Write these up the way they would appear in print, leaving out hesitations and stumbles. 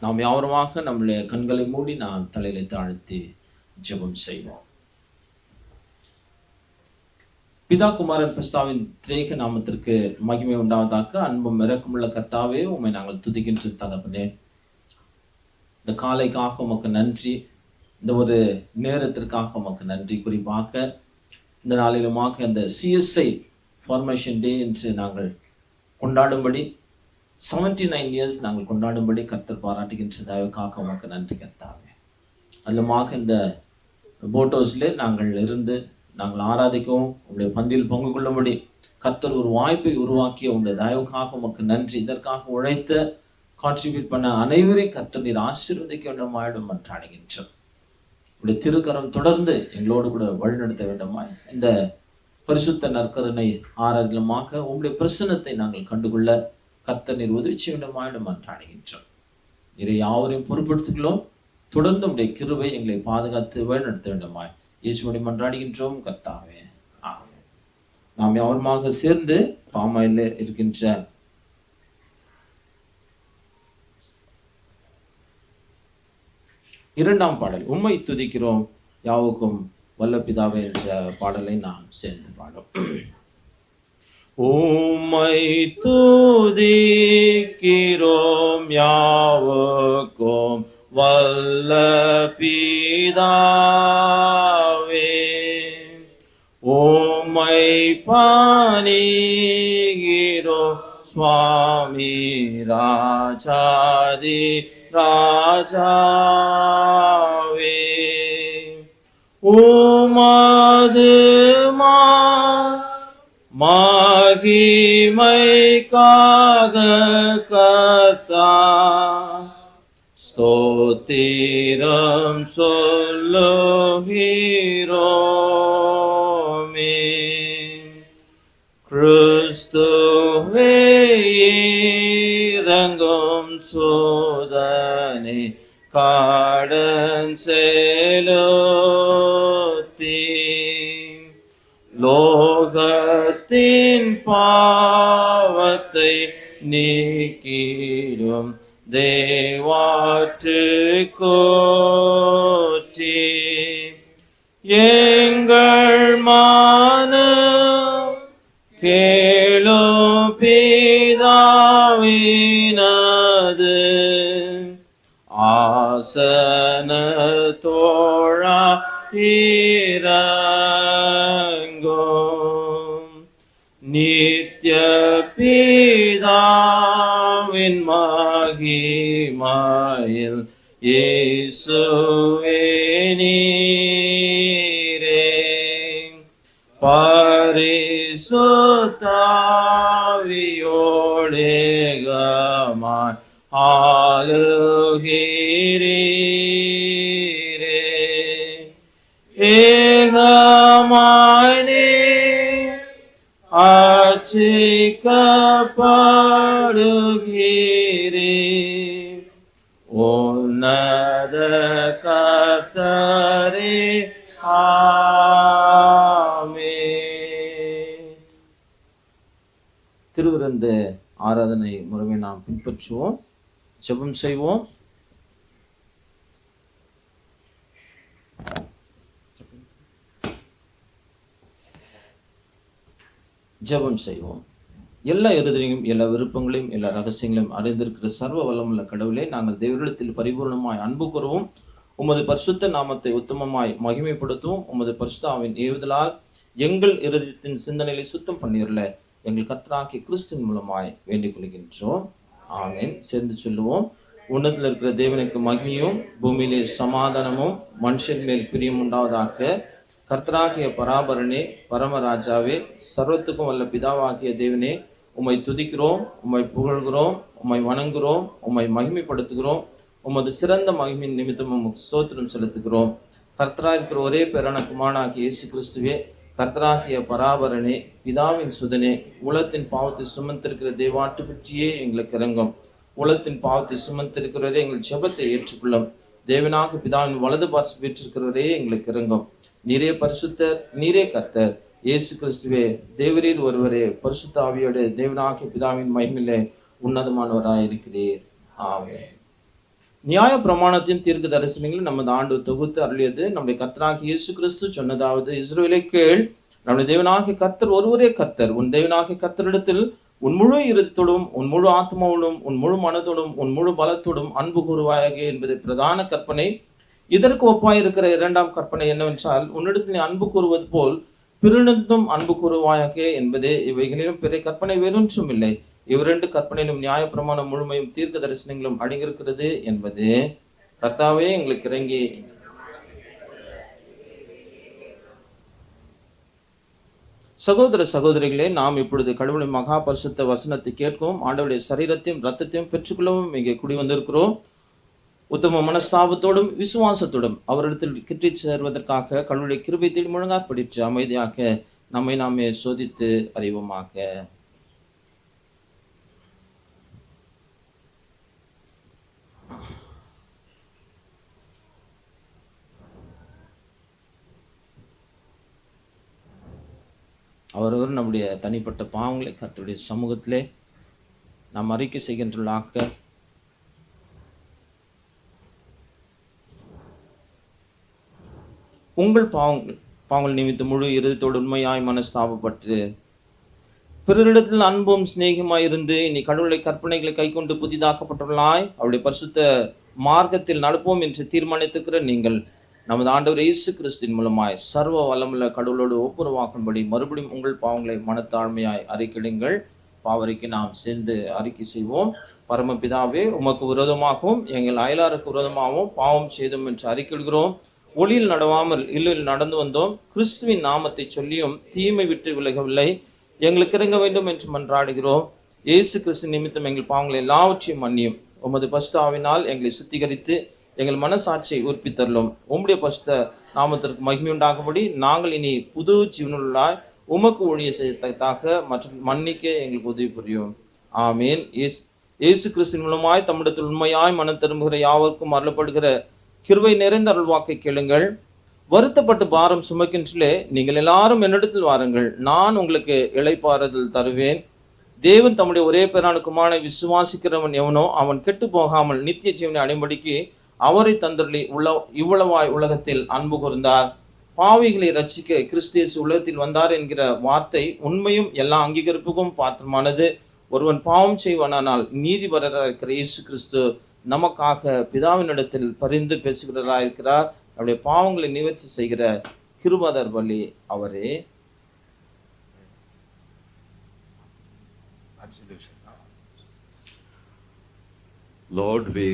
நாம் யாவருமாக நம்முடைய கண்களை மூடி நாம் தலையில தாழ்த்தி ஜெபம் செய்வோம். பிதா குமாரன் பரிசுத்தாவின் திரேக நாமத்திற்கு மகிமை உண்டாவதாக. அன்பும் இரக்கமுள்ள கர்த்தாவே, உம்மை நாங்கள் துதிக்கின்ற தகப்பனே, இந்த காலைக்காக உமக்கு நன்றி, இந்த ஒரு நேரத்திற்காக உமக்கு நன்றி. குறிப்பாக இந்த நாளிலுமாக இந்த CSI ஃபார்மேஷன் டே என்று நாங்கள் கொண்டாடும்படி 79 இயர்ஸ் நாங்கள் கொண்டாடும்படி கர்த்தர் பாராட்டுகின்ற தயவுக்காக உமக்கு நன்றி கர்த்தாவே. அதிலுமாக இந்த போட் ஹவுஸில் நாங்கள் இருந்து நாங்கள் ஆராதிக்கவும் உங்களுடைய பந்தியில் பங்கு கொள்ளும்படி கர்த்தர் ஒரு வாய்ப்பை உருவாக்கி உங்களுடைய தயவுக்காக உமக்கு நன்றி. இதற்காக உழைத்த கான்ட்ரிபியூட் பண்ண அனைவரையும் கர்த்தர் நீர் ஆசீர்வதிக்க வேண்டுமாயிடும் என்று அடைகின்றோம். உங்களுடைய திருக்கரம் தொடர்ந்து எங்களோடு கூட வழிநடத்த வேண்டுமாய் இந்த பரிசுத்த நற்கருணை ஆராதனமாக உங்களுடைய பிரசன்னத்தை நாங்கள் கண்டுகொள்ள கர்த்தர் நீர் உதவி செய்ய வேண்டுமாயிடும் என்று அடைகின்றோம். நீரை யாவரையும் பொறுப்படுத்துகிறோம். தொடர்ந்து உடைய கிருபை எங்களை பாதுகாத்து வழிநடத்த வேண்டுமாய் இயேசுவை மன்றாடுகின்றோம் கர்த்தாவே, ஆமென். நாம் யாவருமாக சேர்ந்து பாமாயில் இருக்கின்ற இரண்டாம் பாடல் உம்மை துதிக்கிறோம் யாவுக்கும் வல்ல பிதாவே என்ற பாடலை நாம் சேர்ந்து பாடும். உம்மை துதிக்கிறோம் யாவுக்கும் வல்ல பிதாவே, உம்மை பணிகிறோம் சுவாமி ராஜாதி ராஜாவே. உமது மகிமைக்காக கர்த்தர் ஸ்தோத்திரம் சொல்லுகிறோமே. கிறிஸ்துவே இறங்கும் சோதனை காடன் செலுத்தி லோகத்தின் பாவத்தை நீக்கிடும் தேவாற்று கோற்றி எங்கள் மன கேளும் பிதாவினது ஆசன தோழா இறங்கும் நித்ய பிதாவின் மகிமையில் இயேசுவே நீரே பரிசுத்தாவியோடேகமாய் ஆளுகிறீரே. ஏகமாய் நீர் அர்ச்சிக்கப்படுகிறீர். உன்னத கர்த்தரே ஆமென். திருவிருந்த ஆராதனை முறையை நாம் பின்பற்றுவோம். ஜெபம் செய்வோம். ஜெபம் செய்வோம். எல்லா இருதயங்களையும் எல்லா விருப்பங்களையும் எல்லா ரகசியங்களையும் அறிந்திருக்கிற சர்வ வல்லமுள்ள கடவுளே, நாங்கள் தேவனிடத்தில் பரிபூர்ணமாய் அன்பு கூறவும் உமது பரிசுத்த நாமத்தை உத்தமமாய் மகிமைப்படுத்தவும் உமது பரிசுத்தாவின் ஏவுதலால் எங்கள் இருதயத்தின் சிந்தனைகளை சுத்தம் பண்ணிரல எங்கள் கர்த்தராகிய கிறிஸ்துவின் மூலமாய் வேண்டிக் கொள்கின்றோம். ஆமென். சேர்ந்து சொல்லுவோம். உன்னதத்தில் இருக்கிற தேவனுக்கு மகிமையும் பூமியிலே சமாதானமும் மனுஷன் மேல் பிரியம் உண்டாவதாக. கர்த்தராகிய பராபரனே, பரமராஜாவே, சர்வத்துக்கும் வல்ல பிதாவாகிய தேவனே, உம்மை துதிக்கிறோம், உம்மை புகழ்கிறோம், உம்மை வணங்குகிறோம், உம்மை மகிமைப்படுத்துகிறோம். உமது சிறந்த மகிமையின் நிமித்தம் உமக்கு ஸ்தோத்திரம் செலுத்துகிறோம். கர்த்தராக இருக்கிற ஒரே பேரான குமாரனாகிய இயேசு கிறிஸ்துவே, கர்த்தராகிய பராபரனே, பிதாவின் சுதனே, உலகத்தின் பாவத்தை சுமந்திருக்கிற தேவாட்டு பற்றியே எங்களுக்கு இறங்கும். உலகத்தின் பாவத்தை சுமந்திருக்கிறவரே எங்கள் ஜெபத்தை ஏற்றுக்கொள்ளும். தேவனாக பிதாவின் வலது பார்த்து பெற்றிருக்கிறவரே எங்களுக்கு இறங்கும். நீரே பரிசுத்தர், நீரே கர்த்தர். இயேசு கிறிஸ்துவே தேவரீர் ஒருவரே, பரிசுத்த ஆவியோடு தேவனாகிய பிதாவின் மகிமையிலே உன்னதமானவராய் இருக்கிறீர். ஆமென். நியாய பிரமாணத்தையும் தீர்க்க தரிசனங்களும் நமது ஆண்டு தொகுத்து அருளியது. நம்முடைய கர்த்தராகிய இயேசு கிறிஸ்து சொன்னதாவது, இஸ்ரவேலே கேள், நம்முடைய தேவனாகிய கர்த்தர் ஒருவரே கர்த்தர். உன் தேவனாகிய கர்த்தரிடத்தில் உன் முழு இருதத்தோடும், உன் முழு ஆத்மாவோடும், உன் முழு மனதோடும், உன் முழு பலத்தோடும் அன்பு கூறுவாயாக என்பது பிரதான கற்பனை. இதற்கு ஒப்பாயிருக்கிற இரண்டாம் கற்பனை என்னவென்றால், உன்னிடத்தில் நீ அன்பு கூறுவது போல் பிறனிடத்தும் அன்பு கூறுவாயாக என்பதே. இவைகளிலும் பிற கற்பனை வேறொன்றும் இல்லை. இவ்விரண்டு கற்பனையிலும் நியாயப்பிரமாணம் முழுமையும் தீர்க்க தரிசனங்களும் அடங்கியிருக்கிறது என்பது. கர்த்தாவே எங்களுக்கு இறங்கி சகோதர சகோதரிகளே, நாம் இப்பொழுது கடவுளின் மகா பரிசுத்த வசனத்தை கேட்கவும் ஆண்டவருடைய சரீரத்தையும் இரத்தத்தையும் பெற்றுக்கொள்ளவும் இங்கே கூடி வந்திருக்கிறோம். உத்தம மனஸ்தாபத்தோடும் விசுவாசத்தோடும் அவரிடத்தில் கிட்டி சேர்வதற்காக கடவுளுடைய கிருபையில் முழங்காற்படிற்று அமைதியாக நம்மை நாமே சோதித்து அறிவோமாக. அவரவர் நம்முடைய தனிப்பட்ட பாவங்களை கர்த்தருடைய சமூகத்திலே நாம் அறிக்கை செய்கின்றளாக்க உங்கள் பாவங்கள் நிமித்தம் முழு இருதத்தோடு உண்மையாய் மனஸ்தாபப்பட்டு பிறரிடத்தில் அன்பும் சிநேகமாய் இருந்து இனி கடவுளுடைய கற்பனைகளை கை கொண்டு புதிதாக்கப்பட்டுள்ளாய் அவருடைய பரிசுத்த மார்க்கத்தில் நடப்போம் என்று தீர்மானித்திருக்கிற நீங்கள் நமது ஆண்டவர் இயேசு கிறிஸ்துவின் மூலமாய் சர்வ வல்லமுள்ள கடவுளோடு ஒப்புரவாக்கும்படி மறுபடியும் உங்கள் பாவங்களை மனத்தாழ்மையாய் அறிக்கையிடுங்கள். பாவரிக்கு நாம் சேர்ந்து அறிக்கை செய்வோம். பரமபிதாவே, உமக்கு விரோதமாகவும் எங்கள் அயலாருக்கு விரோதமாகவும் பாவம் செய்தோம் என்று அறிக்கையிடுகிறோம். ஒளியில் நடவாமல் இல்லில் நடந்து வந்தோம். கிறிஸ்துவின் நாமத்தை சொல்லியும் தீமை விட்டு விலகவில்லை. எங்களுக்கு இறங்க வேண்டும் என்று மன்றாடுகிறோம். இயேசு கிறிஸ்து நிமித்தம் எங்கள் பாவங்களை எல்லாவற்றையும் மன்னியும். உமது பரிசுத்தாவினால் எங்களை சுத்திகரித்து எங்கள் மனசாட்சியை உற்பித்தரலும். உம்முடைய பரிசுத்த நாமத்திற்கு மகிமையுண்டாகும்படி நாங்கள் இனி புது ஜீவனுள்ளாய் உமக்கு ஊழிய செய்யத்தக்கதாக மற்றும் மன்னிக்க எங்களுக்கு உதவி புரியும். ஆமீன். இயேசு கிறிஸ்துவின் மூலமாய் தம்மிடத்தில் உண்மையாய் மனம் திரும்புகிற யாவருக்கும் அருளப்படுகிற கிருபை நிறைந்த அருள்வாக்கை கேளுங்கள். வருத்தப்பட்டு பாரம் சுமக்கின்றே நீங்கள் எல்லாரும் என்னிடத்தில் வாருங்கள், நான் உங்களுக்கு இளைப்பாறுதல் தருவேன். தேவன் தம்முடைய ஒரே பேரான குமாரனை விசுவாசிக்கிறவன் எவனோ அவன் கெட்டு போகாமல் நித்திய ஜீவனை அடையும்படிக்கு அவரை தந்தருளி இவ்வளவாய் உலகத்தில் அன்பு கூர்ந்தார். பாவிகளை ரட்சிக்க கிறிஸ்து இயேசு உலகத்தில் வந்தார் என்கிற வார்த்தை உண்மையும் எல்லா அங்கீகரிப்புக்கும் பாத்திரமானது. ஒருவன் பாவம் செய்வானால் நீதிபரராக இருக்கிற இயேசு கிறிஸ்து நமக்காக பிதாவினிடத்தில் பரிந்து பேசுகிறவராயிருக்கிறார். அவருடைய பாவங்களை நிவர்த்தி செய்கிற கிருபாதர் பலி அவரே. Lord, we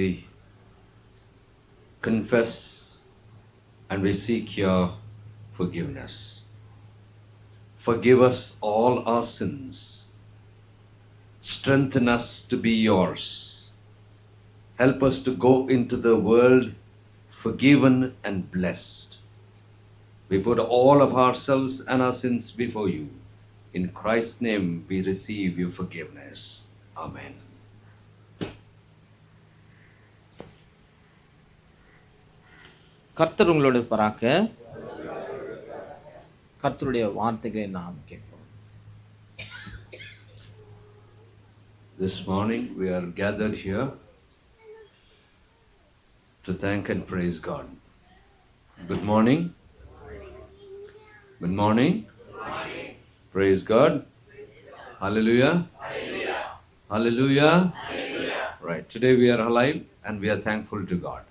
confess and we seek your forgiveness. Forgive us all our sins. Strengthen us to be yours. Help us to go into the world forgiven and blessed. We put all of ourselves and our sins before you. In Christ's name we receive your forgiveness. Amen. கர்த்தர் உங்களோடு இருப்பாராக. கர்த்தருடைய வார்த்தைகளை நாம் கேட்போம். This morning we are gathered here to thank and praise God. Good morning. Good morning. Praise God. Hallelujah. Hallelujah. Right. Today we are alive and we are thankful to God.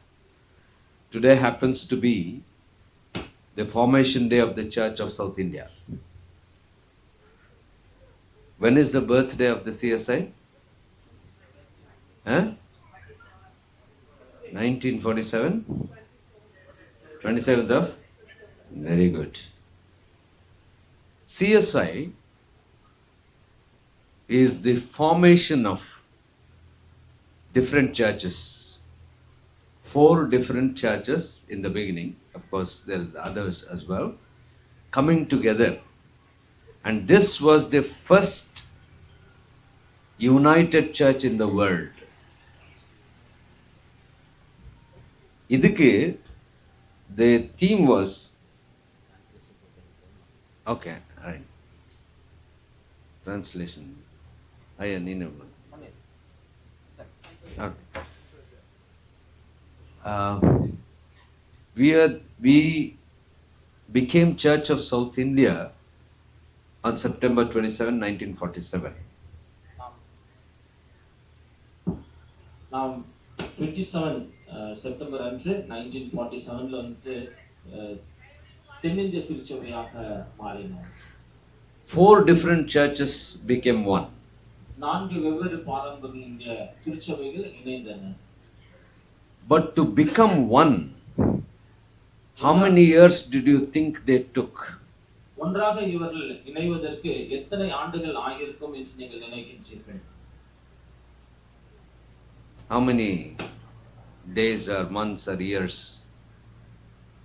Today happens to be the formation day of the Church of South India. When is the birthday of the CSI? 1947? 27th of? Very good. CSI is the formation of different churches. 4 different churches in the beginning. Of course, there is others as well, coming together. And this was the first united church in the world. Idukku, the theme was, okay, all right. Translation. Okay. we became Church of South India on September 27, 1947. நாம் 27 September அன்று 1947ல வந்துட்டு தென்னிந்திய திருச்சபையாக மாறினோம். 4 different churches became one. 4 வெவ்வேறு பாரம்பரிய திருச்சபைகள் இணைந்தன. But to become one, how many years did you think they took? ஒன்றாக இவர்கள் இணைவதற்கு எத்தனை ஆண்டுகள் ஆகியிருக்கும் என்று நீங்கள் நினைக்கின்றீர்கள்? How many days or months or years?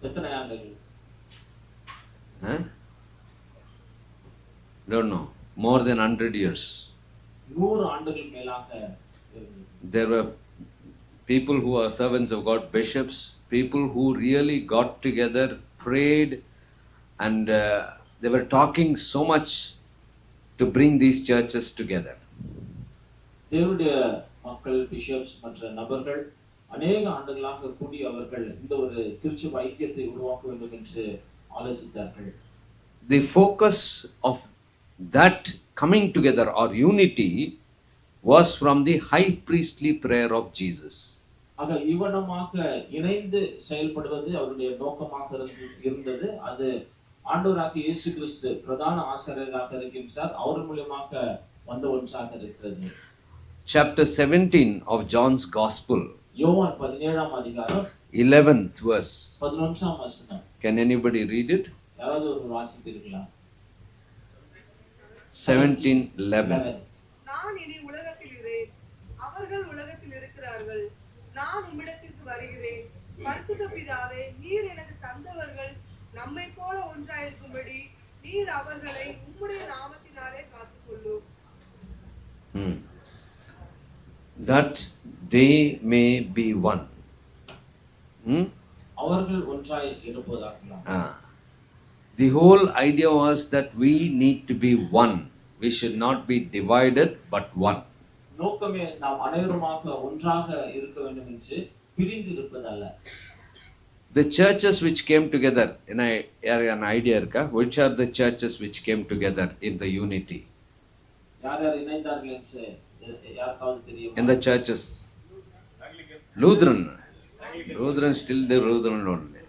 எத்தனை ஆண்டுகள்? Huh? Don't know. More than 100 years. 100 ஆண்டுகள் மேலாக இருந்தது. There were people who are servants of God, bishops, people who really got together, prayed, and they were talking so much to bring these churches together. தேவனுடைய மக்கள், bishops மற்ற நபர்கள் அநேக ஆண்டுகளாக கூடி அவர்கள் இந்த ஒரு திருச்சபை ஐக்கியத்தை உருவாக்க வேண்டும் என்று ஆலோசித்தார்கள். The focus of that coming together or unity was from the high priestly prayer of Jesus. ஆக இவனமாக இணைந்து செயல்படுவது அவருடைய நோக்கமாக இருந்தது. அது ஆண்டவராகிய இயேசு கிறிஸ்து பிரதான ஆசாரியராக இருக்கின்றார், அவர் மூலமாக வந்த ஒன்றாக இருக்கிறது. Chapter 17 of John's Gospel, யோவான் 17ஆம் அதிகாரம் 11th verse. 11ஆம் வசனம். Can anybody read it? யாராவது ஒரு வாசிப்பீர்களா? 17:11. நான் இனி உலகத்தில் இரேன், அவர்கள் உலகத்தில் இருக்கிறார்கள், நான் உம்மிடத்திற்கு வருகிறேன். பரிசுத்த பிதாவே, நீர் எனக்கு தந்தவர்கள் நம்மை போல ஒன்றாயிருக்கும்படி நீர் அவர்களை உம்முடைய நாமத்தினாலே காத்துக்கொள்ளும். That they may be one. அவர்கள் ஒன்றாய் இருப்பதாக. The whole idea was that we need to be one. We should not be divided but one. நோக்கமே நாம் அனைவருமாக ஒன்றாக இருக்க வேண்டும் என்று பிரிந்து இருப்பதல்ல. The churches which came together, an idea irka, which are the churches which came together in the unity? யார் யார் இணைந்தார்கள் என்று யாருக்காவது தெரியுமா? In the churches, Lutheran still the Lutheran only.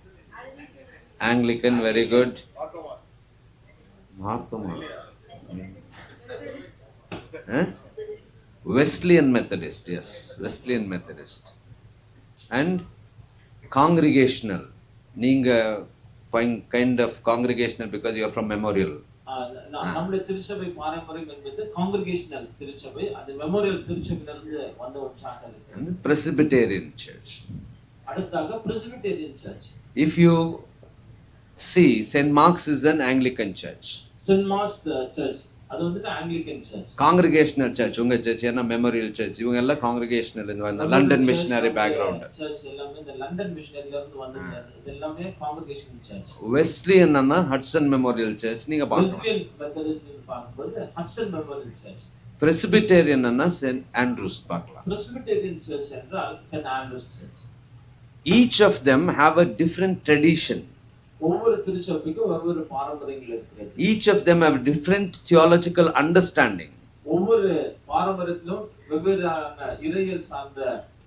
Anglican, very good. Marthoma. Wesleyan Methodist, yes, Wesleyan Methodist. And congregational. Neenga kind of congregational because you are from Memorial. நம்முடைய திருச்சபை பாரம்பரியம் என்பது congregational திருச்சபை, அது மெமோரியல் திருச்சபையிலிருந்து வந்த ஒன்றாக இருக்கு. Presbyterian church. அடுத்ததாக Presbyterian church. If you see, St. Mark's is an Anglican church. St. Mark's church அது வந்து Anglican church. Congregational church உங்க சர்ச் என்ன மெமோரியல் சர்ச் இவங்க எல்லாம் காங்கிரிகேஷனல் இருந்து வந்த லண்டன் மிஷனரி பேக்ரவுண்ட். சர்ச் எல்லாமே இந்த லண்டன் மிஷனரில இருந்து வந்தது. இது எல்லாமே காங்கிரிகேஷனல் சர்ச். வெஸ்லியன் அண்ணா ஹட்சன் மெமோரியல் சர்ச் நீங்க பாக்கலாம். வெஸ்லியன் மெத்தடிஸ்ட் பார்க்கும்போது ஹட்சன் மெமோரியல் சர்ச். பிரெஸ்பிட்டேரியன் அண்ணா சென்ட் ஆண்ட்ரூஸ் பார்க்கலாம். பிரெஸ்பிட்டேரியன் சர்ச் என்றால் saint Andrews church. Each of them have a different tradition. ஒவ்வொரு திருச்சபைக்கும் ஒவ்வொரு பாரம்பரியங்கள் இருக்கிறது. Each of them have different theological understanding. ஒவ்வொரு பாரம்பரியத்திலும் வெவ்வேறான இறையியல் சார்ந்த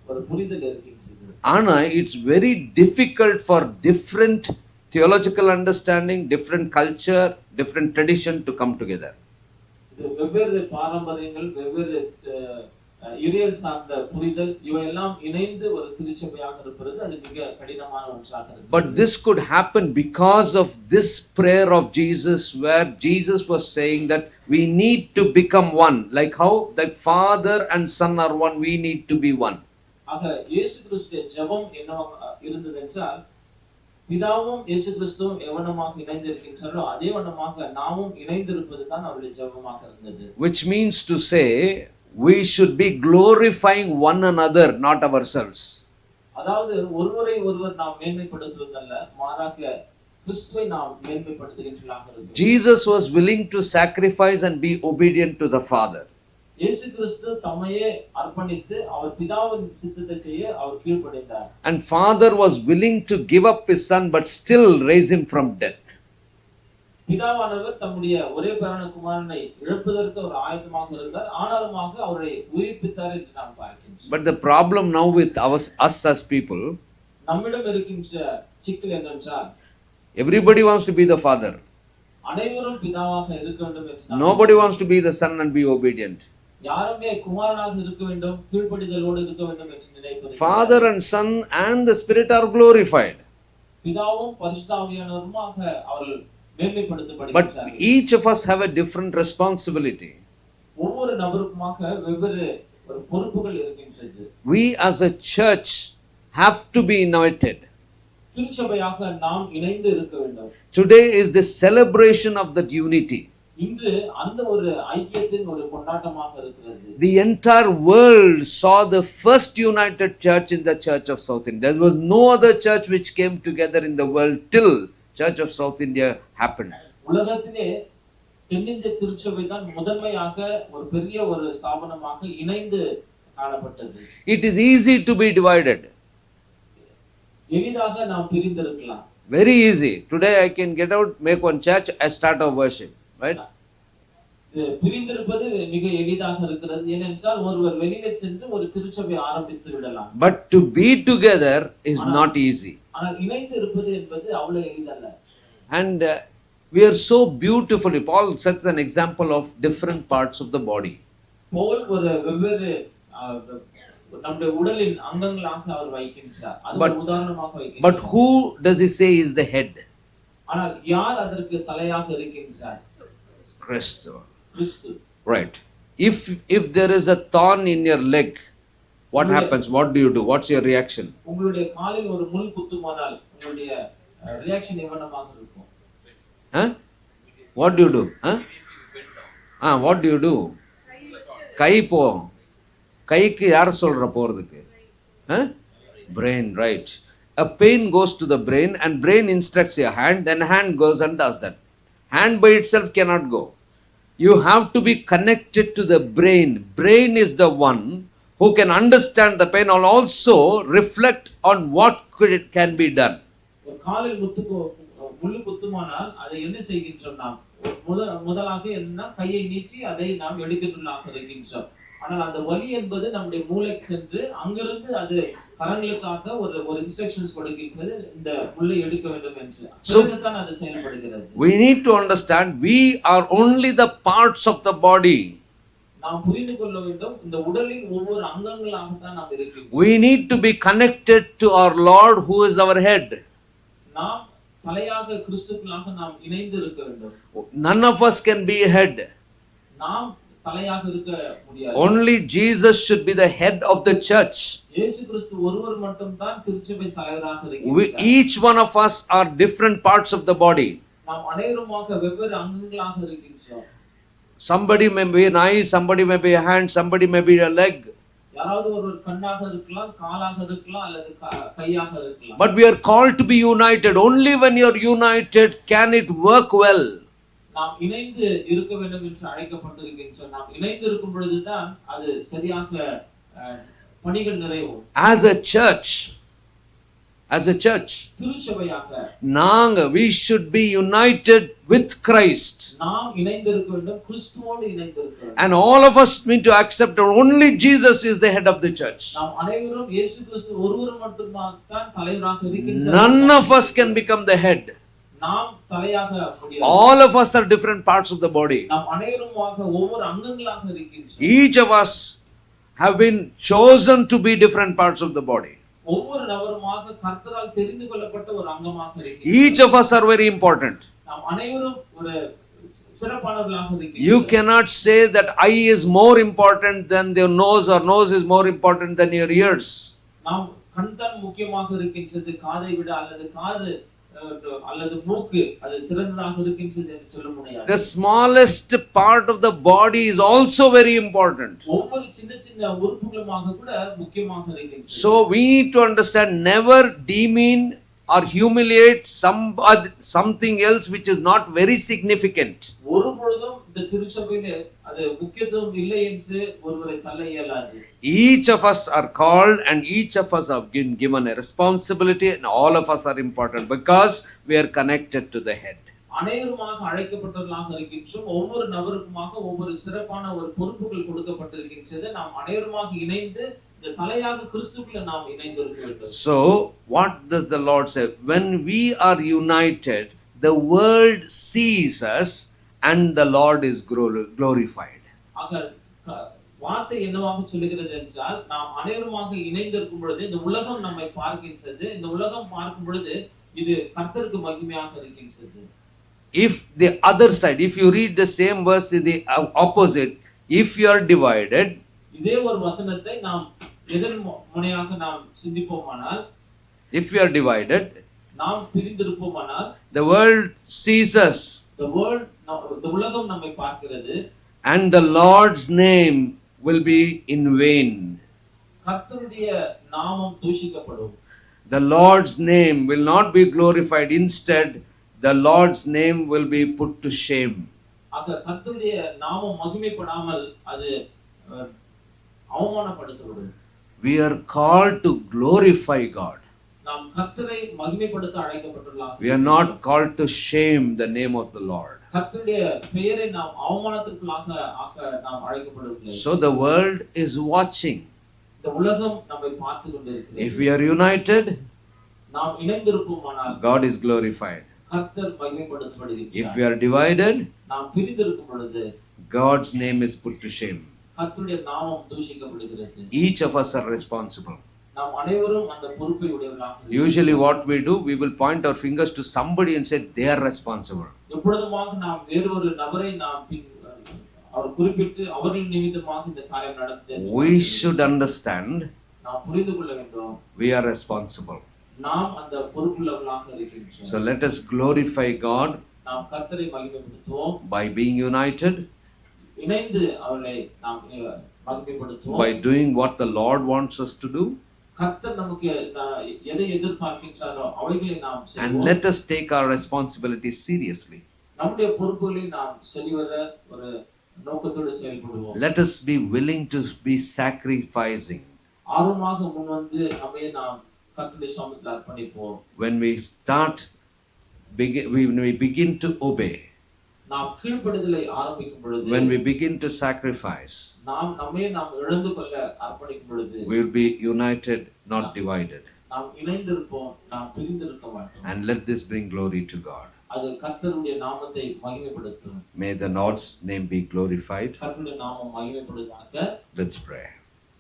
ஒரு புரிதல் இருக்கிறது. ஆனா it's very difficult for different theological understanding, different culture, different tradition to come together. இது வெவ்வேறு பாரம்பரியங்கள், வெவ்வேறு இறையியல் சார்ந்த புரிதல் இவையெல்லாம் இணைந்து ஒரு திருச்சபையாக இருப்பது அது மிக கடினமான ஒன்றாக இருக்கு. But this could happen because of this prayer of Jesus, where Jesus was saying that we need to become one, like how the Father and Son are one, we need to be one. ஆக இயேசு கிறிஸ்துவின் ஜெபம் என்னவா இருந்தது என்றால், பிதாவும் இயேசு கிறிஸ்துவும் எவனமாக இணைந்திருக்கின்றாரோ அதே வண்ணமாக நாமும் இணைந்திருப்பது தான் அவருடைய ஜெபமாக இருந்தது. Which means to say we should be glorifying one another, not ourselves. அதாவது ஒருவரை ஒருவர் நாம் மேன்மைப்படுத்துவதல்ல, மாறாக கிறிஸ்துவை நாம் மேன்மைப்படுத்துகின்றவர்களாக இருக்கிறோம். Jesus was willing to sacrifice and be obedient to the Father. இயேசு கிறிஸ்து தம்மையே அர்ப்பணித்து அவர் பிதாவின் சித்தத்தை செய்ய அவர் கீழ்ப்படிந்தார். And Father was willing to give up his son but still raise him from death. பிதாவானவர் தம்முடைய ஒரே பேரான குமாரனை இழப்பதற்கு அவர் ஆயத்தமாக இருந்தார். ஆனாலுமாக அவரை உயிர்ப்பித்தார் என்று நாம் பார்க்கின்றோம். But the problem now with us as people, நம்மிடம் இருக்கின்ற சிக்கல் என்னவென்றால் everybody wants to be the father. அனைவரும் பிதாவாக இருக்க வேண்டும் என்று Nobody wants to be the son and be obedient. யாருமே குமாரனாக இருக்க வேண்டும், கீழ்ப்படிதலோடு இருக்க வேண்டும் என்று நினைப்பது. Father and son and the spirit are glorified. பிதாவும் பரிசுத்த ஆவியானவருமாக அவர்கள் But மேன்மைப்படுத்தப்படுகிறார்கள். each of us have a different responsibility. ஒவ்வொரு நபருக்குமாக வெவ்வேறு ஒரு பொறுப்புகள் இருக்கின்றது. We as a church have to be united. திருச்சபையாக நாம் இணைந்து இருக்க வேண்டும். Today is the celebration of that unity. இன்று அந்த ஒரு ஐக்கியத்தின் ஒரு கொண்டாட்டமாக இருக்கிறது. The entire world saw the first united church in the Church of South India. There was no other church which came together in the world till Church of South India happened. உலகத்திலே தென்னிந்திய திருச்சபை தான் முதன்மையாக ஒரு பெரிய ஒரு ஸ்தாபனமாக இணைந்து காணப்பட்டது. It is easy to be divided. எளிதாக நாம் பிரிந்திருக்கலாம். Very easy. Today I can get out, make one church, I start a worship. Right? இது பிரிந்திருப்பது மிக எளிதாக இருக்கிறது. ஏனென்றால் ஒருவர் வெளியே சென்று ஒரு திருச்சபை ஆரம்பித்து விடலாம். But to be together is not easy. ஆனால் இணைந்து இருப்பது என்பது அவ்வளவு எளிதல்ல. And we are so beautifully, Paul sets an example of different parts of the body. Pavul ஒரு வெவ்வேறு நம்முடைய உடலின் அங்கங்களாக அவர் வைக்கின்றார். அது ஒரு உதாரணமாக வைக்கின்றார். But who does he say is the head? ஆனால் யார் அதற்கு தலையாக இருக்கின்றார்? Christ. Kristu. Right. If there is a thorn in your leg, what happens? What do you do? What's your reaction? உங்களுடைய காலில் ஒரு முள் குத்துமானால் உங்களுடைய ரியாக்ஷன் என்னவாக இருக்கும்? Huh? What do you do? Huh? What do you do? கை போ. கைக்கு யார் சொல்ற போறதுக்கு? Brain, right. A pain goes to the brain and brain instructs your hand, then hand goes and does that. Hand by itself cannot go. You have to be connected to the brain. Brain is the one who can understand the pain and also reflect on what can be done. ஒரு காலில் முள்ளு குத்துமானால் அதை என்ன செய்கின்றோம் நாம்? முதலாக என்ன கையை நீட்டி அதை நாம் எடுக்கின்றோம் இருக்கின்றோம். ஆனால் அந்த வலி என்பது நம்முடைய மூளைக்கு சென்று அங்கிருந்து அது கரங்களுக்காக ஒரு இன்ஸ்ட்ரக்ஷன்ஸ் கொடுக்கின்றது, இந்த முள்ளை எடுக்க வேண்டும் என்று. பிறகுதான் அது செயல்படுகிறது. We need to understand we are only the parts of the body. நாம் புரிந்து கொள்ள வேண்டும், இந்த உடலின் ஒவ்வொரு அங்கங்களாக தான் நாம் இருக்கின்றோம். We need to be connected to our Lord who is our head. நாம் தலையாக கிறிஸ்துவுக்குள்ளாக நாம் இணைந்து இருக்க வேண்டும். None of us can be a head. நாம் தலையாக இருக்க முடியாது. Only Jesus should be the head of the church. இயேசு கிறிஸ்து ஒருவர் மட்டும் தான் திருச்சபை தலைவராக இருக்கிறார். Each one of us are different parts of the body. நாம் அனைவருமாக வெவ்வேறு அங்கங்களாக இருக்கின்றோம். Somebody may be an eye, somebody may be a hand, somebody may be a leg. யாராவது ஒருவர் கண்ணாக இருக்கலாம், காலாக இருக்கலாம், அல்லது கையாக இருக்கலாம். But we are called to be united. Only when you are united can it work well. நாம் இணைந்து இருக்க வேண்டும் என்று அழைக்கப்பட்டிருக்கின்றோம். நாம் இணைந்து இருக்கும் பொழுதுதான் அது சரியாக பணிகள் நிறைவும். As a church, திருச்சபையாக we should be united with Christ. நாம் இணைந்து இருக்க வேண்டும், கிறிஸ்துவோடு இணைந்து இருக்க வேண்டும். And all of us need to accept that only Jesus is the head of the church. நாம் அனைவரும் இயேசு கிறிஸ்து ஒருவர் மட்டும்தான் தலைவராக இருக்கின்றார். None of us can become the head. நாம் தலையாக முடியாது. All of us are different parts of the body. நாம் அனைவருமாக ஒவ்வொரு அங்கங்களாக இருக்கின்றோம். Each of us have been chosen to be different parts of the body. ஒவ்வொரு நபருமாக கர்த்தரால் தெரிந்து கொள்ளப்பட்ட ஒரு அங்கமாக இருக்கிறோம். Each of us are very important. நாம் அனைவரும் ஒரு சிறப்பானவர்களாக இருக்கிறோம். You cannot say that eye is more important than your nose or nose is more important than your ears. நாம் கண் தான் முக்கியமாக இருக்கின்றது காதை விட, அல்லது காது அல்லது மூக்கு அது சிறந்ததாக இருக்கின்றது என்று சொல்ல முடியாது. The smallest part of the body is also very important. ஒவ்வொரு சின்ன சின்ன உறுப்புகளுமாக கூட முக்கியமாக இருக்கின்றது. So we need to understand, never demean or humiliate something else which is not very significant. ஒருபொழுதும் இந்த திருச்சபையில அது முக்கியத்துவம் இல்லை என்று ஒருவரை தள்ள இயலாது. Each of us are called and each of us have been given a responsibility, and all of us are important because we are connected to the head. அனைவருமாக அழைக்கப்பட்டவர்களாக இருக்கின்றோம். ஒவ்வொரு நபருக்குமாக ஒவ்வொரு சிறப்பான ஒரு பொறுப்புகள் கொடுக்கப்பட்டிருக்கின்றது. நாம் அனைவருமாக இணைந்து இந்த தலையாக கிறிஸ்துவுக்குள்ள நாம் இணைந்து இருக்க வேண்டும். So what does the Lord say? When we are united, the world sees us and the Lord is glorified. ஆக வார்த்தை என்னவாக சொல்லுகிறது என்றால், நாம் அனைவருமாக இணைந்து இருக்கும் பொழுது இந்த உலகம் நம்மை பார்க்கின்றது. இந்த உலகம் பார்க்கும் பொழுது இது கர்த்தருக்கு மகிமையாக இருக்கின்றது. If the other side, if you read the same verse in the opposite, if you are divided, இதே ஒரு வசனத்தை நாம் எதிர் முனையாக நாம் சிந்திப்போமானால், if you are divided, நாம் பிரிந்திருப்போமானால், the world sees us இந்த உலகம் நம்மை பார்க்கிறது, and the Lord's name will be in vain. கர்த்தருடைய நாமம் தூஷிக்கப்படும். The Lord's name will not be glorified. Instead, the Lord's name will be put to shame. ஆக கர்த்தருடைய நாமம் மகிமைப்படாமல் அது அவமானப்படுத்தப்படும். We are called to glorify God. நாம் கர்த்தரை மகிமைப்படுத்த அழைக்கப்பட்டுள்ளோம். We are not called to shame the name of the Lord. கர்த்தருடைய பெயரை நாம் அவமானத்திற்குள்ளாக ஆக்க நாம் அழைக்கப்படவில்லை. So the world is watching. இந்த உலகம் நம்மை பார்த்து கொண்டிருக்கிறது. If we are united, நாம் இணைந்திருப்போமானால் God is glorified. கர்த்தர் மகிமைப்படுத்தப்படுகிறார். If we are divided, நாம் பிரிந்திருக்கும் பொழுது God's name is put to shame. கர்த்தருடைய நாமம் தூஷிக்கப்படுகிறது. Each of us are responsible. நாம் அனைவரும் அந்த பொறுப்பை உடையவர்களாக இருக்கிறோம். Usually what we do, we will point our fingers to somebody and say they are responsible. எப்பொழுதுமாக நாம் வேறொரு நபரை நாம் அவர் குறிப்பிட்டு அவர்கள் நிமித்தமாக இந்த காரியம் நடந்தது. We should understand நாம் புரிந்து கொள்ள வேண்டும். we are responsible. நாம் அந்த பொறுப்புள்ளவர்களாக இருக்கின்றோம். So let us glorify God நாம் கர்த்தரை மகிமைப்படுத்துவோம். by being united, இணைந்து அவரை நாம் மகிமைப்படுத்துவோம். by doing what the Lord wants us to do, கர்த்தர் நமக்கு எதை எதிர்பார்க்கின்றாரோ அவைகளை நாம் and செய்வோம். let us take our responsibility seriously. நம்முடைய பொறுப்புகளை நாம் சரிவர ஒரு நோக்கத்தோடு செயல்படுவோம். Let us be willing to be sacrificing. ஆர்வமாக முன்வந்து நம்மை நாம் கர்த்தருடைய சமூகத்தில் அர்ப்பணிப்போம். When we begin to obey, நாம் கீழ்ப்படிதலை ஆரம்பிக்கும் பொழுது, when we begin to sacrifice, நாம் நாம் இழந்து கொள்ள அர்ப்பணிக்கும் பொழுது, we will be united, not divided. நாம் இணைந்திருப்போம், நாம் பிரிந்திருக்க மாட்டோம். And let this bring glory to God. அது கர்த்தருடைய நாமத்தை மகிமைப்படுத்தும். May the Lord's name be glorified. கர்த்தருடைய நாமம் மகிமைப்படுவதாக. Let's pray.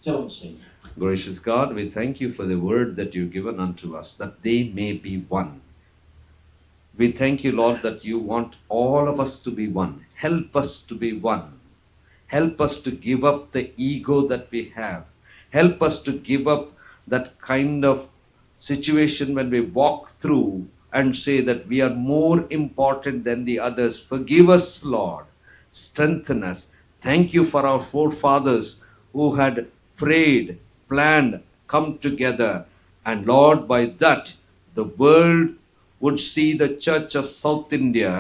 ஜெபம் செய்வோம். Gracious God, we thank you for the word that you've given unto us, that they may be one. We thank you, Lord, that you want all of us to be one. Help us to be one. Help us to give up the ego that we have. Help us to give up that kind of situation when we walk through and say that we are more important than the others. Forgive us, Lord. Strengthen us. Thank you for our forefathers who had prayed, planned, come together. And Lord, by that, the world would see the Church of South India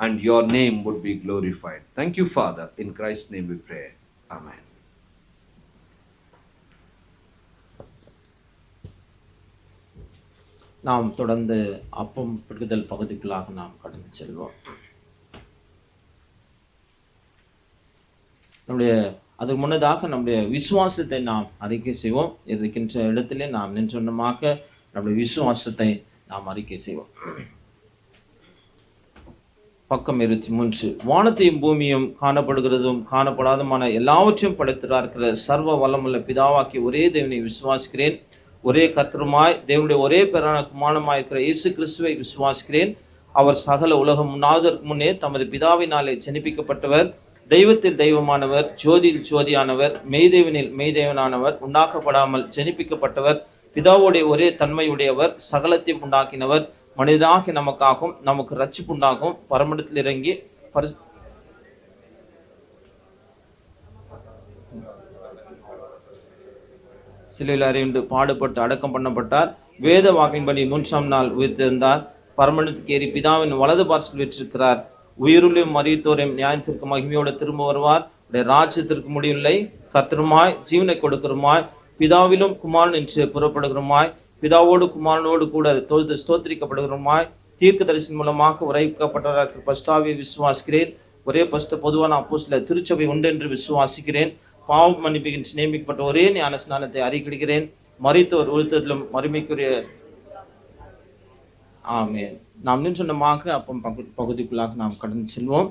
and your name would be glorified. Thank you, Father. In Christ's name we pray. Amen. நாம் தொடர்ந்து அப்பம் பிடுதல் பகுதிக்குள்ளாக நாம் கடந்து செல்வோம். அதுக்கு முன்னதாக நம்முடைய விசுவாசத்தை நாம் அறிக்கை செய்வோம். இருக்கின்ற இடத்திலே நாம் நின்றமாக நம்முடைய விசுவாசத்தை நாம் அறிக்கை செய்வோம். பக்கம் 23. வானத்தையும் பூமியும் காணப்படுகிறதும் காணப்படாதமான எல்லாவற்றையும் படைத்திருக்கிற சர்வ வல்லமுள்ள பிதாவாக்கி ஒரே தேவனை விசுவாசிக்கிறேன். ஒரே கர்த்தருமாய் தேவனுடைய ஒரே பேரான குமாரனுமாய் இருக்கிற இயேசு கிறிஸ்துவை விசுவாசிக்கிறேன். அவர் சகல உலகம் உண்ணாவதற்கு முன்னே தமது பிதாவினாலே ஜனிப்பிக்கப்பட்டவர், தெய்வத்தில் தெய்வமானவர், ஜோதியில் ஜோதியானவர், மெய்தேவனில் மெய்தேவனானவர், உண்டாக்கப்படாமல் ஜனிப்பிக்கப்பட்டவர், பிதாவுடைய ஒரே தன்மையுடையவர், சகலத்தையும் உண்டாக்கினவர், மனிதனாகி நமக்காகவும் நமக்கு ரட்சிப்புண்டாகவும் பரமண்டத்தில் இறங்கி சிலையில் அறிந்து பாடுபட்டு அடக்கம் பண்ணப்பட்டார். வேத வாக்கின்படி 3ஆம் நாள் உயிர்த்தெழுந்தார். பரமண்டத்துக்கு ஏறி பிதாவின் வலது பார்சல் வெற்றிருக்கிறார். உயிருள்ளையும் மரித்தோரையும் நியாயத்திற்கு மகிமையோடு திரும்ப வருவார். உடைய ராஜ்யத்திற்கு முடிவில்லை. கர்த்தருமாய் ஜீவனை கொடுக்கிறமாய் பிதாவிலும் குமாரன் என்று புறப்படுகிறமாய் பிதாவோடு குமாரனோடு கூட ஸ்தோத்திரிக்கப்படுகிறமாய் தீர்க்க தரிசனம் மூலமாக உரைக்கப்பட்டவர்கள் பஸ்தாவை விசுவாசிக்கிறேன். ஒரே பஸ்த பொதுவான அப்போஸ்தல திருச்சபை உண்டு என்று விசுவாசிக்கிறேன். பாவம் மன்னிப்புக்கு நியமிக்கப்பட்ட ஒரே ஞான ஸ்நானத்தை அறிக்கையிடுகிறேன். மரித்தோர் உழுத்தத்திலும் மறுமைக்குரிய ஆமென். நாம் நின்றமாக அப்போ பகுதிக்குள்ளாக நாம் கடந்து செல்வோம்.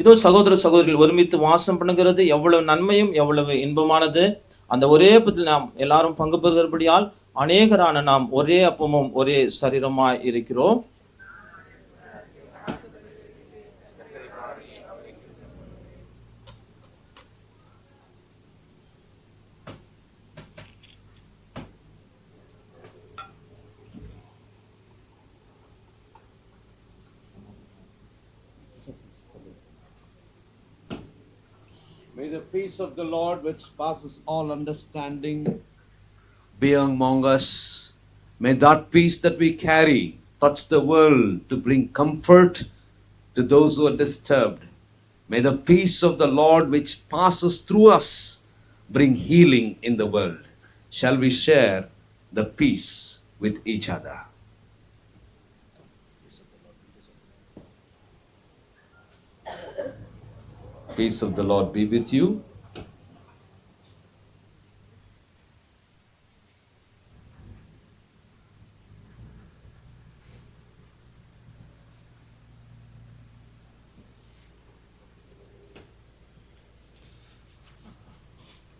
இதோ சகோதர சகோதரிகள் ஒருமித்து வாசம் பண்ணுகிறது எவ்வளவு நன்மையும் எவ்வளவு இன்பமானது. அந்த ஒரே அப்பத்தில் நாம் எல்லாரும் பங்கு பெறுகிறபடியால் அநேகரான நாம் ஒரே அப்பமும் ஒரே சரீரமாய் இருக்கிறோம். May the peace of the Lord, which passes all understanding, be among us. May that peace that we carry touch the world to bring comfort to those who are disturbed. May the peace of the Lord, which passes through us, bring healing in the world. Shall we share the peace with each other? Peace of the Lord be with you.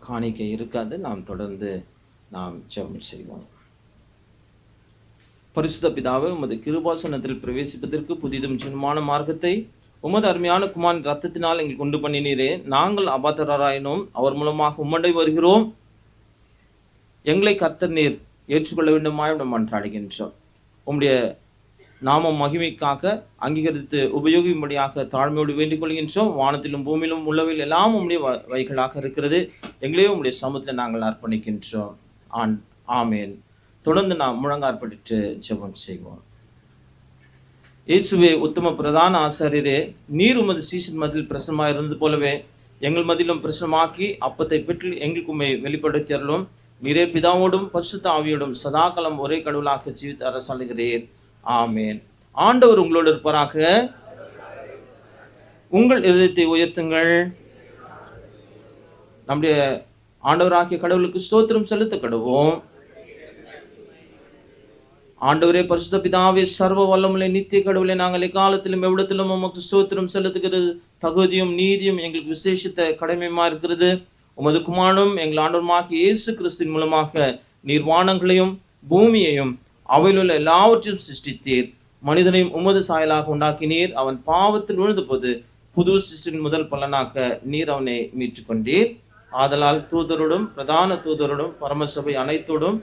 காணிக்கை இருக்காது. நாம் தொடர்ந்து நாம் ஜெபம் செய்வோம். பரிசுத்த பிதாவே, உமது கிருபாசனத்தில் பிரவேசிப்பதற்கு புதிதும் ஜீவமான மார்க்கத்தை உமது அருமையான குமாரின் ரத்தத்தினால் எங்களுக்கு உண்டு பண்ணினீரே. நாங்கள் அபாத்திரராயினோம், அவர் மூலமாக உம்மண்டை வருகிறோம். எங்களை கர்த்தர் நீர் ஏற்றுக்கொள்ள வேண்டுமாய் மன்றாடுகின்றோம். உம்முடைய நாமம் மகிமைக்காக அங்கீகரித்து உபயோகிக்கும்படியாக தாழ்மையோடு வேண்டிக் கொள்கின்றோம். வானத்திலும் பூமியிலும் உள்ளவில் எல்லாம் உம்முடைய வைகளாக இருக்கிறது. எங்களையும் உம்முடைய சமூகத்தில் நாங்கள் அர்ப்பணிக்கின்றோம். ஆமேன். தொடர்ந்து நாம் முழங்காற்பட்டு ஜெபம் செய்வோம். இயேசுவே, உத்தம பிரதான ஆசாரியரே, நீர் உமது சீசன் மதில் பிரசனமாக இருந்தது போலவே எங்கள் மதிலும் பிரசனமாக்கி அப்பத்தை பெற்று எங்களுக்குமே வெளிப்படுத்தி அருளும். நீரே பிதாவோடும் பரிசுத்த ஆவியோடும் சதாகாலம் ஒரே கடவுளாக ஜீவித்து அரசாளுகிறேன். ஆமேன். ஆண்டவர் உங்களோடு இருப்பாராக. உங்கள் இதயத்தை உயர்த்துங்கள். நம்முடைய ஆண்டவராகிய கடவுளுக்கு ஸ்தோத்திரம் செலுத்த கடவோம். ஆண்டவரே, பரிசுத்த பிதாவே, சர்வ வல்லமுள்ள நித்திய கடவுளை, நாங்கள் எக்காலத்திலும் எவ்விடத்திலும் உமக்கு ஸ்தோத்திரம் செலுத்துகிறது தகுதியும் நீதியும் எங்களுக்கு விசேஷித்த கடமையுமா இருக்கிறது. உமது குமாரனும் எங்கள் ஆண்டவருமாகிய இயேசு கிறிஸ்துவின் மூலமாக நீர் வானங்களையும் பூமியையும் அவையிலுள்ள எல்லாவற்றையும் சிருஷ்டித்தீர். மனிதனையும் உமது சாயலாக உண்டாக்கினீர். அவன் பாவத்தில் விழுந்த போது புது சிருஷ்டியின் முதல் பலனாக நீர் அவனை மீட்டுக் கொண்டீர். ஆதலால் தூதரோடும் பிரதான தூதரோடும் பரமசபை அனைத்தோடும்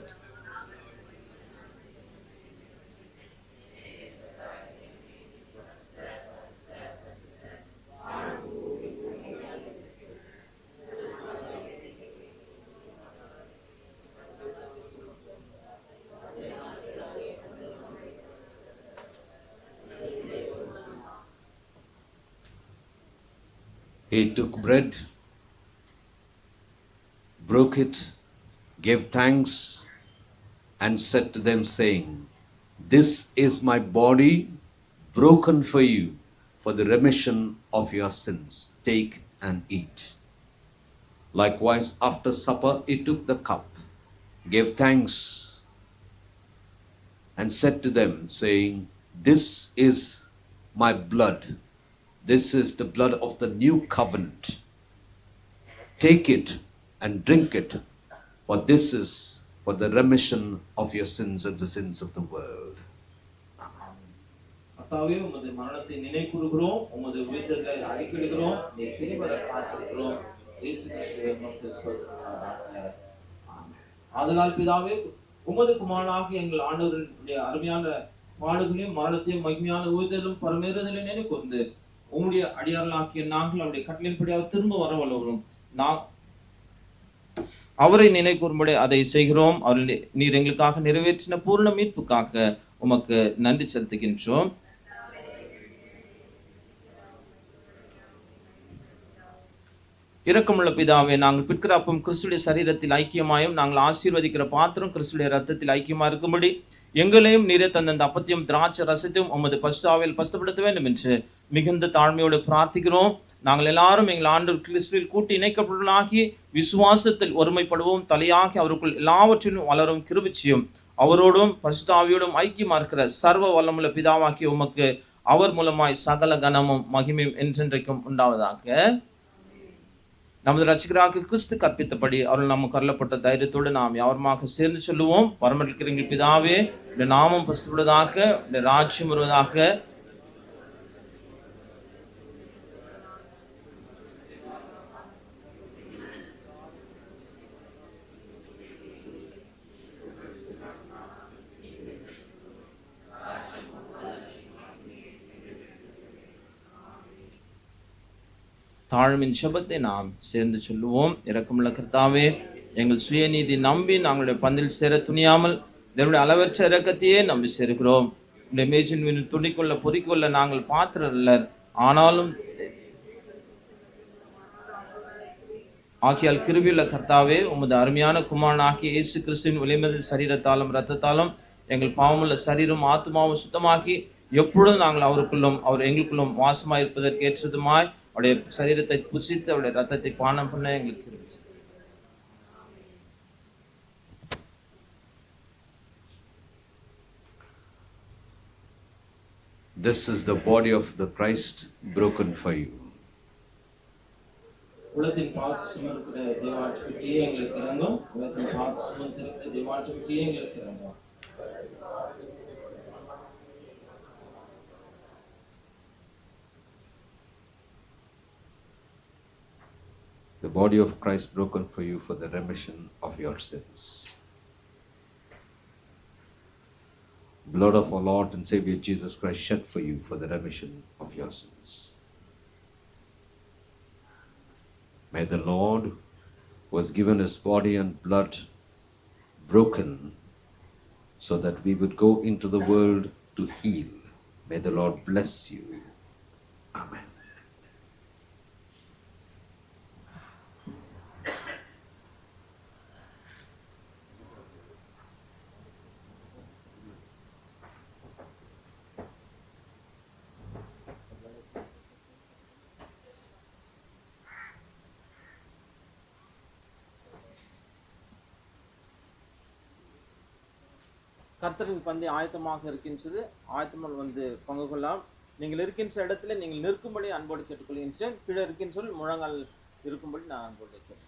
He took bread, broke it, gave thanks, and said to them, saying, "This is my body broken for you, for the remission of your sins. Take and eat." Likewise, after supper, he took the cup, gave thanks, and said to them, saying, "This is my blood. This is the blood of the new covenant. Take it and drink it, for this is for the remission of your sins and the sins of the world." கர்த்தாவே, உமது மரணத்தை நினைவுகூருகிறோம், உமது உயிர்த்தெழுதலை அறிக்கையிடுகிறோம், நீர் திரும்பி வர காத்திருக்கிறோம். இயேசு கிறிஸ்துவே உமக்கு ஸ்தோத்திரம். ஆதலால் பிதாவே, உமது குமாரனாகிய எங்கள் ஆண்டவருடைய அருமையான பாடுகளையும் மரணத்தையும் மகிமையான உயிர்த்தெழுதலும் பரமேறுதலை நினைவுகூர்ந்து உம்முடைய அடியார்களாகிய நாங்கள் அவருடைய கட்டளையின்படி அவர் திரும்ப வர வல்லவரும் அவரை நினைக்கூறும்படி அதை செய்கிறோம். அவர்கள் நீர் எங்களுக்காக நிறைவேற்றின பூர்ண மீட்புக்காக உமக்கு நன்றி செலுத்துகின்றோம். இரக்கமுள்ள பிதாவே, நாங்கள் பிற்கிற அப்பம் கிறிஸ்துடைய சரீரத்தில் ஐக்கியமாயும் நாங்கள் ஆசீர்வதிக்கிற பாத்திரம் கிறிஸ்துடைய ரத்தத்தில் ஐக்கியமா இருக்கும்படி எங்களையும் நீரே தந்த அந்த அப்பத்தையும் திராட்சை ரசத்தையும் உமது பசுத்தாவில் பசுப்படுத்த வேண்டும் என்று மிகுந்த தாழ்மையோடு பிரார்த்திக்கிறோம். நாங்கள் எல்லாரும் எங்கள் ஆண்டவர் கிறிஸ்துவில் கூட்டி இணைக்கப்படலாகி விசுவாசத்தில் ஒருமைப்படுவோம். தலையாகி அவருக்குள் எல்லாவற்றிலும் வளரும் கிருபையும் அவரோடும் பசுத்தாவியோடும் ஐக்கியமா இருக்கிற சர்வ வல்லமுள்ள பிதாவாகிய உமக்கு அவர் மூலமாய் சகல கனமும் மகிமையும் என்றென்றைக்கும் உண்டாவதாக. நமது ரட்சகராக கிறிஸ்து கற்பித்தபடி அவர்கள் நமக்கு அருளப்பட்ட தைரியத்தோடு நாம் யாவருமாக சேர்ந்து சொல்லுவோம். பரமளிக்கிற எங்கள் பிதாவே, இந்த நாமம் பசுப்படுவதாக, இந்த ராஜ்யம் வருவதாக. தாழ்மின் செபத்தை நாம் சேர்ந்து சொல்லுவோம். இரக்கமுள்ள கர்த்தாவே, எங்கள் சுயநீதி நம்பி நாங்களுடைய பந்தில் சேர துணியாமல் இதனுடைய அளவற்ற இரக்கத்தையே நம்பி சேர்க்கிறோம். இந்த மேஜின் மீன் துணிக்கொள்ள பொறிக்கொள்ள நாங்கள் பாத்திரர். ஆனாலும் ஆகியால் கிருபையுள்ள கர்த்தாவே, உமது அருமையான குமாரன் ஆகிய இயேசு கிறிஸ்துவின் விலைமதி சரீரத்தாலும் இரத்தத்தாலும் எங்கள் பாவமுள்ள சரீரம் ஆத்மாவும் சுத்தமாகி எப்பொழுதும் நாங்கள் அவருக்குள்ளும் அவர் எங்களுக்குள்ளும் வாசமாய் இருப்பதற்கு ஏற்றதுமாய் அவருடைய சரீரத்தை புசித்து அவருடைய ரத்தத்தை பானம் பண்ண எங்களுக்கு கிருபை. This is the body of the Christ broken for you. உலகத்தின் பாவத்தை சுமக்கிற தேவாட்டுக்குட்டியே எங்களுக்கு இறங்கும். உலகத்தின் பாவத்தை சுமந்திருக்கிற தேவாட்டுக்குட்டியே எங்களுக்கு இறங்கும். The body of Christ broken for you for the remission of your sins. Blood of our Lord and Savior Jesus Christ shed for you for the remission of your sins. May the Lord, who has given his body and blood broken so that we would go into the world to heal, may the Lord bless you. Amen. கர்த்தரின் பந்தி ஆயத்தமாக இருக்கின்றது. ஆயத்தமாக பங்கு கொள்ளலாம். நீங்கள் இருக்கின்ற இடத்துல நீங்கள் நிற்கும்படி அன்போடு கேட்டுக்கொள்கின்றேன். கீழே இருக்கின்ற முழங்கால் இருக்கும்படி நான் அன்போடு கேட்கிறேன்.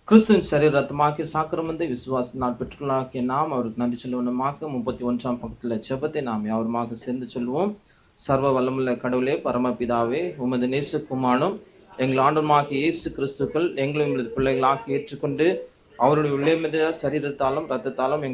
கிறிஸ்துவின் சரீரத்தமாகிய சாக்கிரமந்தை விசுவாசத்தினால் பெற்றுள்ளாக்கிய நாம் அவருக்கு நன்றி சொல்லுவனமாக 31ஆம் பக்கத்தில் ஜெபத்தை நாம் யாவருமாக சேர்ந்து சொல்லுவோம். சர்வ வல்லமுள்ள கடவுளே, பரமபிதாவே, உமது நேசகுமாரனும் எங்கள் ஆண்டவருமாகிய இயேசு கிறிஸ்துக்கள் எங்களை உமது பிள்ளைகளாக ஏற்றுக்கொண்டு அவருடைய உள்ளேமித சரீரத்தாலும் இரத்தத்தாலும்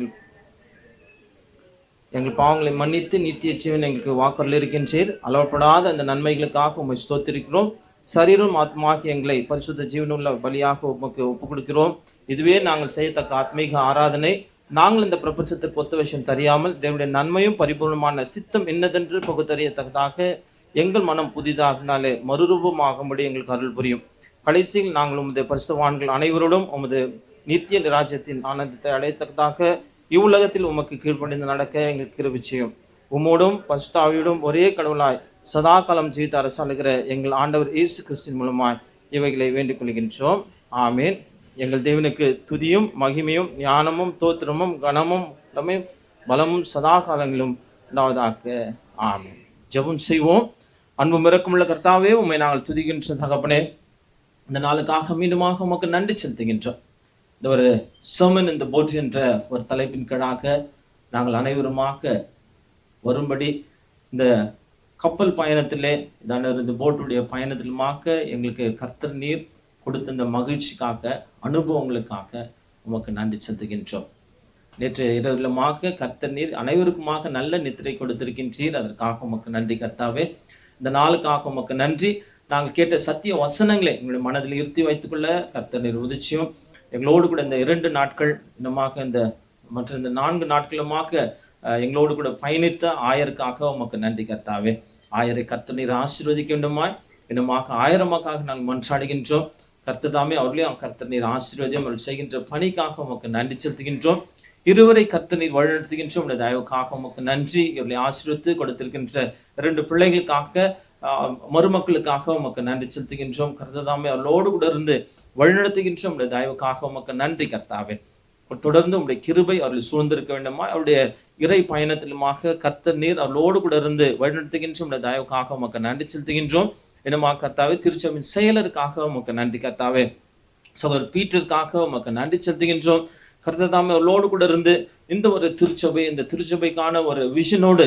எங்கள் பாவங்களை மன்னித்து நித்திய ஜீவன் எங்களுக்கு வாக்கரில் இருக்கின்றீர். அளவப்படாத அந்த நன்மைகளுக்காக உம்மை ஸ்தோத்திரிக்கிறோம். சரீரம் ஆத்மாகி எங்களை பரிசுத்த ஜீவனுள்ள பலியாக உமக்கு ஒப்புக் கொடுக்கிறோம். இதுவே நாங்கள் செய்யத்தக்க ஆத்மீக ஆராதனை. நாங்கள் இந்த பிரபஞ்சத்திற்கு ஒத்த விஷயம் தெரியாமல் தேவனுடைய நன்மையும் பரிபூர்ணமான சித்தம் என்னதென்று பகுத்தறியத்தக்கதாக எங்கள் மனம் புதிதாகினாலே மறுரூபமாகும்படி எங்களுக்கு அருள் புரியும். கடைசியில் நாங்கள் உமது பரிசுத்தவான்கள் அனைவரோடும் உமது நித்திய ராஜ்யத்தின் ஆனந்தத்தை அடையத்தக்கதாக இவ்வுலகத்தில் உமக்கு கீழ்ப்படிந்து நடக்க எங்களுக்கு கிருபை செய்யும். உம்மோடும் பரிசுத்தாவியோடும் ஒரே கடவுளாய் சதா காலம் ஜீவித்த அரசாளுகிற எங்கள் ஆண்டவர் இயேசு கிறிஸ்துவின் மூலமாய் இவைகளை வேண்டிக் கொள்கின்றோம். ஆமேன். எங்கள் தேவனுக்கு துதியும் மகிமையும் ஞானமும் தோத்திரமும் கனமும் பலமும் சதா காலங்களிலும் உண்டாவதாக. ஆமென். ஜெபம் செய்வோம். அன்பும் இரக்கமுள்ள கர்த்தாவே, உம்மை நாங்கள் துதிக்கின்ற தகப்பனே, இந்த நாளுக்காக மீண்டுமாக உமக்கு நன்றி செலுத்துகின்றோம். இந்த ஒரு சர்மன் இந்த போட் என்ற ஒரு தலைப்பின் கீழாக நாங்கள் அனைவருமாக வரும்படி இந்த கப்பல் பயணத்திலே இந்த போட்டுடைய பயணத்திலுமாக எங்களுக்கு கர்த்தர் நீர் கொடுத்த இந்த மகிழ்ச்சிக்காக, அனுபவங்களுக்காக உமக்கு நன்றி செலுத்துகின்றோம். நேற்று இரவிலுமாக கர்த்தர் நீர் அனைவருக்குமாக நல்ல நித்திரை கொடுத்திருக்கின்றீர். அதற்காக உமக்கு நன்றி கர்த்தாவே. இந்த நாளுக்காக உமக்கு நன்றி. நாங்கள் கேட்ட சத்திய வசனங்களை எங்களுடைய மனதில் இருத்தி வைத்துக்கொள்ள கர்த்தர் நீர் உதவியும் எங்களோடு கூட இந்த 2 நாட்கள் இன்னமாக இந்த 4 நாட்களுமாக எங்களோடு கூட பயணித்த ஆயருக்காக உமக்கு நன்றி கர்த்தாவே. ஆயரை கர்த்தர் நீர் ஆசீர்வதிக்க வேண்டுமாய் இன்னுமாக ஆயிரமாக்காக நாங்கள் மன்றாடுகின்றோம். கர்த்தர் தாமே அவர்களையும் கர்த்தர் நீர் ஆசீர்வதியும் அவர்கள் செய்கின்ற பணிக்காக உமக்கு நன்றி செலுத்துகின்றோம். இருவரை கர்த்தர் நீர் வழிநடத்துகின்றோம். உடைய தயவுக்காக உமக்கு நன்றி. இவர்களை ஆசீர்வதித்து கொடுத்திருக்கின்ற 2 பிள்ளைகளுக்காக, மருமக்களுக்காக உமக்கு நன்றி செலுத்துகின்றோம். கர்த்தர் தாமே அவர்களோடு கூட இருந்து வழிநடத்துகின்றோம். உடைய தயவுக்காக உமக்கு நன்றி கர்த்தாவே. தொடர்ந்து உடைய கிருபை அவர்களை சூழ்ந்திருக்க வேண்டுமா. அவருடைய இறை பயணத்திலுமாக கர்த்தர் நீர் அவர்களோடு கூட இருந்து வழிநடத்துகின்றோம். உடைய தயவுக்காக உமக்கு நன்றி செலுத்துகின்றோம். என்னமா கர்த்தாவே, திருச்சபையின் செயலருக்காக உமக்கு நன்றி கர்த்தாவே. சகோதரர் பீட்டருக்காக உமக்கு நன்றி செலுத்துகின்றோம். கர்த்தர் தாமே அவர்களோடு கூட இருந்து இந்த ஒரு இந்த திருச்சபைக்கான ஒரு விஷனோடு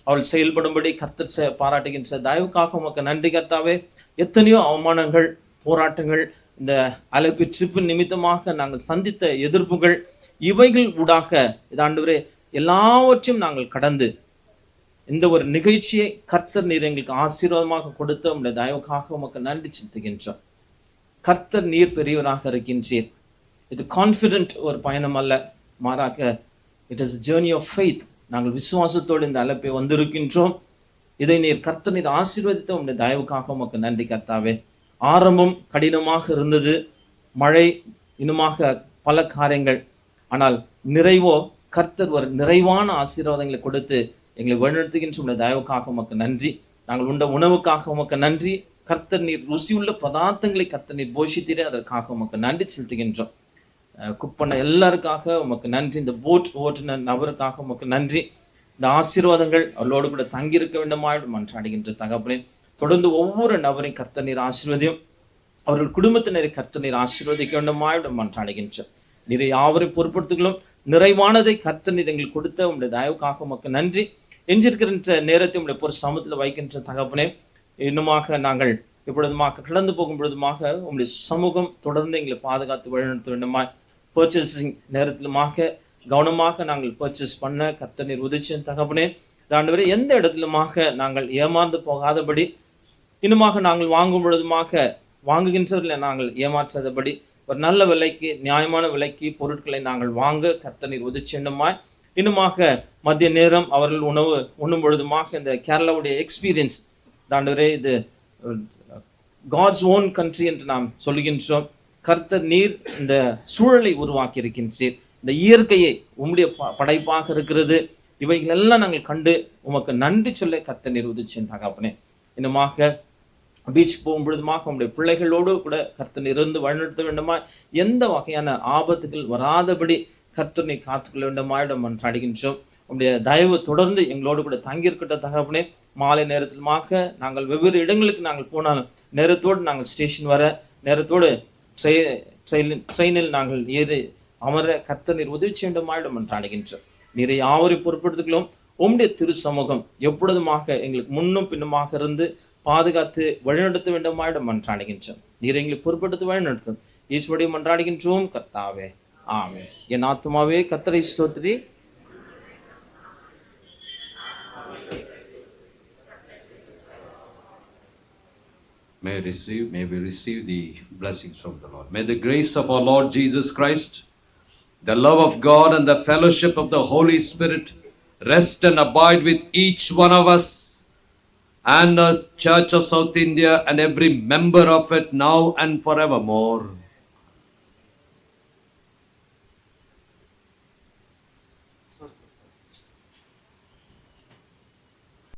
அவள் செயல்படும்படி கர்த்தர் பாராட்டுகின்ற தயவுக்காக உமக்கு நன்றி கர்த்தாவே. எத்தனையோ அவமானங்கள், போராட்டங்கள், இந்த அழைப்பு ட்ரிப்பு நிமித்தமாக நாங்கள் சந்தித்த எதிர்ப்புகள், இவைகள் ஊடாக இதாண்டவரே எல்லாவற்றையும் நாங்கள் கடந்து இந்த ஒரு நிகழ்ச்சியை கர்த்தர் நீர் எங்களுக்கு ஆசீர்வாதமாக கொடுத்த உங்களுடைய தயவுக்காக உமக்கு நன்றி செலுத்துகின்றோம். கர்த்தர் நீர் பெரியவராக இருக்கின்றீர். இது கான்ஃபிடென்ட் ஒரு பயணம் அல்ல, மாறாக it is journey of faith. நாங்கள் விசுவாசத்தோடு இந்த அழைப்பை வந்திருக்கின்றோம். இதை நீர் கர்த்தர் நீர் ஆசீர்வதித்த உங்களுடைய தயவுக்காக உமக்கு நன்றி கர்த்தாவே. ஆரம்பம் கடினமாக இருந்தது, மழை, இன்னுமாக பல காரியங்கள். ஆனால் நிறைவோ கர்த்தர் ஒரு நிறைவான ஆசீர்வாதங்களை கொடுத்து எங்களை வழிநடத்துகின்ற உங்களுடைய தயவுக்காக உமக்கு நன்றி. நாங்கள் உண்ட உணவுக்காக உமக்கு நன்றி. கர்த்தர் நீர் ருசியுள்ள பதார்த்தங்களை கர்த்தர் நீர் போஷித்தீரே, அதற்காக உமக்கு நன்றி செலுத்துகின்றோம். குக் பண்ண எல்லாருக்காக உமக்கு நன்றி. இந்த போட் ஓட்டுன நபருக்காக உமக்கு நன்றி. இந்த ஆசீர்வாதங்கள் அவளோடு கூட தங்கியிருக்க வேண்டுமாய் மன்றாடுகின்ற தகப்பனே. தொடர்ந்து ஒவ்வொரு நபரையும் கர்த்தர் நீர் ஆசீர்வதியும். அவர்கள் குடும்பத்தினரை கர்த்தர் நீர் ஆசீர்வதிக்க வேண்டுமாய் மன்றாடுகின்ற நீரை யாவரையும் பொறுப்படுத்துகளும் நிறைவானதை கர்த்தர் நீர் எங்களுக்கு கொடுத்த உங்களுடைய தயவுக்காக உமக்கு நன்றி. எஞ்சிருக்கின்ற நேரத்தை உங்களுடைய பொறு சமூகத்தில் வைக்கின்ற தகப்பனே, இன்னுமாக நாங்கள் இப்பொழுதுமாக கடந்து போகும் பொழுதுமாக உங்களுடைய சமூகம் தொடர்ந்து எங்களை பாதுகாத்து வழிநடத்த வேண்டுமாய். பர்ச்சேசிங் நேரத்திலுமாக கவனமாக நாங்கள் பர்ச்சேஸ் பண்ண கர்த்தர் நீர் உதவிச்சின் தகப்பனே. ஆண்டவரே, எந்த இடத்திலுமாக நாங்கள் ஏமாந்து போகாதபடி, இன்னுமாக நாங்கள் வாங்கும் பொழுதுமாக வாங்குகின்றவர்களை நாங்கள் ஏமாற்றாதபடி ஒரு நல்ல விலைக்கு, நியாயமான விலைக்கு பொருட்களை நாங்கள் வாங்க கர்த்தர் நீர் உதவி வேண்டுமாய். இன்னுமாக மதிய நேரம் அவர்கள் உணவு உண்ணும் பொழுதுமாக இந்த கேரளாவுடைய எக்ஸ்பீரியன்ஸ் ஆண்டவரே, இது காட்ஸ் ஓன் கண்ட்ரி என்று நாம் சொல்லுகின்றோம். கர்த்தர் நீர் இந்த சூழலை உருவாக்கி இருக்கின்றீர். இந்த இயற்கையை உம்முடைய படைப்பாக இருக்கிறது. இவைகள் எல்லாம் நாங்கள் கண்டு உமக்கு நன்றி சொல்ல கர்த்தர் நீர் உதவிச்சேன் தகப்பனே. இன்னுமாக பீச் போகும் பொழுதுமாக உங்களுடைய பிள்ளைகளோடு கூட கர்த்தர் நீர் இருந்து வழிநடத்த வேண்டுமா. எந்த வகையான ஆபத்துகள் வராதபடி கர்த்தர் நீர் காத்துக்கொள்ள வேண்டுமாயிடம் மன்றாடுகின்றோம். உங்களுடைய தயவு தொடர்ந்து எங்களோடு கூட தங்கியிருக்கிட்ட தகப்பனே. மாலை நேரத்திலுமாக நாங்கள் வெவ்வேறு இடங்களுக்கு நாங்கள் போனாலும் நேரத்தோடு நாங்கள் ஸ்டேஷன் வர, நேரத்தோடு ட்ரெயினில் நாங்கள் ஏறி அமர கர்த்தர் நீர் உதவி வேண்டுமாயிடம் மன்றாடுகின்றோம். நீரை யாவரையும் பொறுப்படுத்துகிறோம். உம்முடைய திரு சமூகம் எப்பொழுதுமாக எங்களுக்கு முன்னும் பின்னுமாக இருந்து பாதுகாத்து வழிநடத்த வேண்டுமாயிடம் மன்றாடுகின்றோம். நீரை எங்களை பொறுப்படுத்தி வழிநடத்தும் ஈஸ்வருடைய மன்றாடுகின்றோம் கர்த்தாவே. ஆமென். என் ஆத்துமாவே கர்த்தரை ஸ்தோத்திரி. May we receive the blessings from the Lord. May the grace of our Lord Jesus Christ, the love of God and the fellowship of the Holy Spirit rest and abide with each one of us and the Church of South India and every member of it now and forevermore.